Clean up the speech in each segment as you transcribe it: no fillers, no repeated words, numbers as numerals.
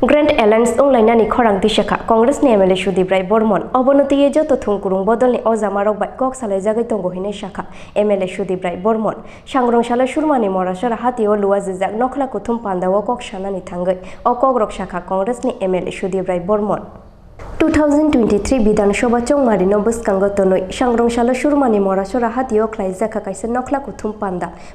Grand Alliance wnglainani Khorang tisakha Congress ni MLA Sudip Barman obonoti joto thungkurung bodol ni ojamarok bai kok salai jagai tongo hine sakha MLA Sudip Barman sangrong sala surmani morasara hatio luwa jijak nokhla kuthum pandawo kok sanani thangai o kogrok sakha Congress ni MLA Sudip Barman 2023 Bidhan Sabha Chongmario bwskango tonoi sangrong sala surmani morasara hatio khlaijaka kaisa nokhla kuthum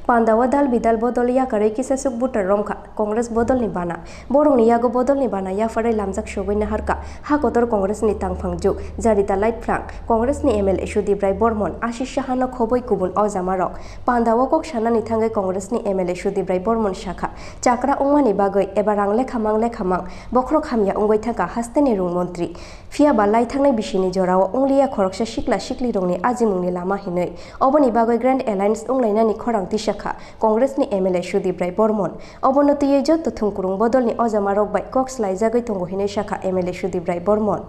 pandawo dal bidal bodol yakare kisa suk butar romkha Congress bodol ni bana borong ni yago bodol ni bana yafarai lamjak soboi naharka hakotor Congress ni tangphangju jarita light frank Congress ni MLA Sudip Barman ashish hano khoboi kubun ojamarok pandawo kok sanani thangai Congress ni MLA Sudip Barman sakha chakra ungmani bagoi ebar rangle khamang bokrok hamya ungoi thaka hasteni rung mantri Fiaba lai thangnai bisini jorao unglia khoroksa sikla sikli rongni ajimungni lama hinoi oboni bagoi Grand Alliance wnglainani Khorang tisakha Congress ni MLA Sudip Barman obonoti joto thungkurung bodolni ojamarok bai kok slai jagai tongo hinoi sakha MLA Sudip Barman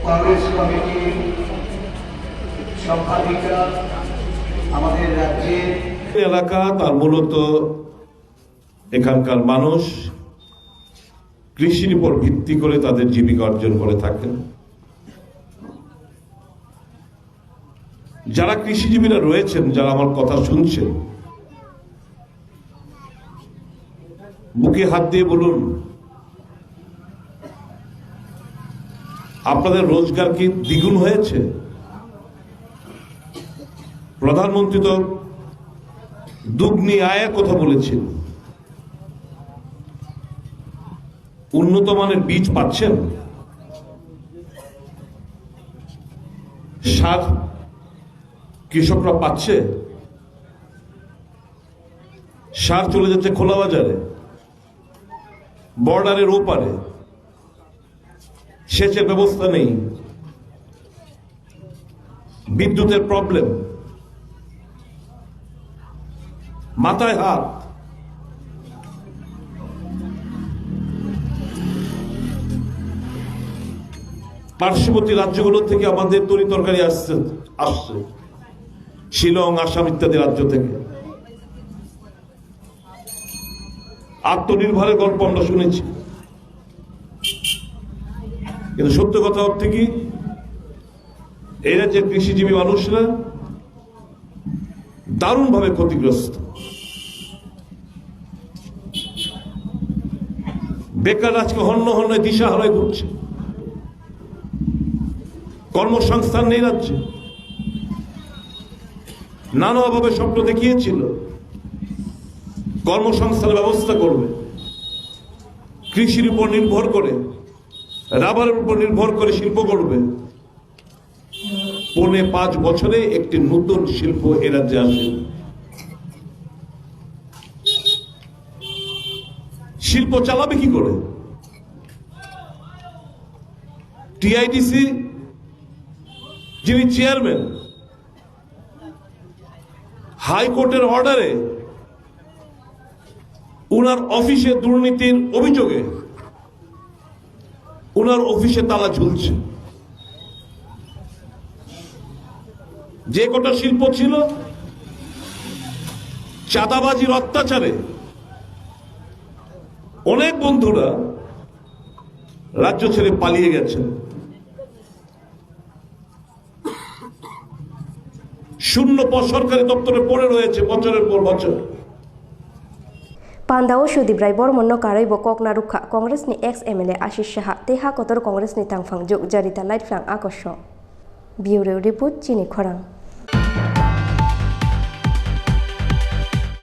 Congress committee সম্পাদিকা আমাদের রাজ্যের এলাকা তার মূলত এখানকার মানুষ কৃষির উপর ভিত্তি করে তাদের জীবিকা অর্জন করে থাকেন। যারা কৃষিজীবীরা রয়েছেন, যারা আমার কথা শুনছেন, বুকে হাত দিয়ে বলুন, আপনাদের রোজগার কি দ্বিগুণ হয়েছে? প্রধানমন্ত্রী তো দুগ্নি আয়ের কথা বলেছেন। উন্নত মানের বীজ পাচ্ছেন? সার কৃষকরা পাচ্ছে? সার চলে যাচ্ছে খোলা বাজারে, বর্ডারের ওপারে, সেচের ব্যবস্থা নেই, বিদ্যুতের প্রবলেম, মাথায় হাত। পার্শ্ববর্তী রাজ্যগুলো থেকে আমাদের তরি তরকারি আসছে শিলং, আসাম ইত্যাদি রাজ্য থেকে। আত্মনির্ভরের গল্প আমরা শুনেছি, কিন্তু সত্য কথা হচ্ছে কি, এই রাজ্যের কৃষিজীবী মানুষরা দারুণভাবে ক্ষতিগ্রস্ত। বেকার আজকে হন্য দিশাহারায় ঘুরছে, কর্মসংস্থান নেই রাজ্যে। নানাভাবে স্বপ্ন দেখিয়েছিল কর্মসংস্থানের ব্যবস্থা করবে, কৃষির উপর নির্ভর করে, রাবারের উপর নির্ভর করে শিল্প করবে। 4.5 বছরে একটি নতুন শিল্প এ রাজ্যে আসে। শিল্প চালাবে কি করে? টিআইডিসি যিনি চেয়ারম্যান, হাইকোর্টের অর্ডারে উনার অফিসে দুর্নীতির অভিযোগে উনার অফিসে তালা ঝুলছে। যে কটা শিল্প ছিল, চাঁদাবাজির অত্যাচারে অনেক বন্ধুরা রাজ্য ছেড়ে পালিয়ে গেছেন। শূন্য সরকারি দপ্তরে পড়ে রয়েছে বছরের পর বছর। Pandawo Sudip Barman no karaibo kok narukha Congress ni ex MLA Ashish Saha teha kotor Congress ni tangphangjuk jarita light frank akosho. Bureau report Chini Khorang.